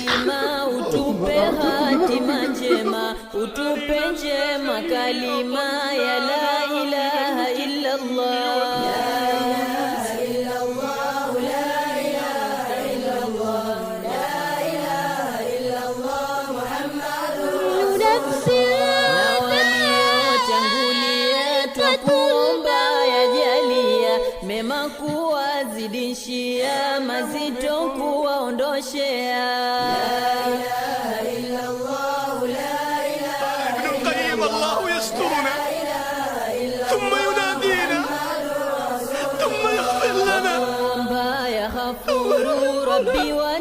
uzima, utupe hatima njema, utupe njema kalima ya la ilaha illa Allah. Mema kuwazidishia, mazito kuwaondoshea. La ilaha illa Allah, la ilaha illa Allah. Ibn al-Qayyim, Allah yasturuna thumma yunadina thumma yaghfir lana. Ya Ghafuru Rabbi wa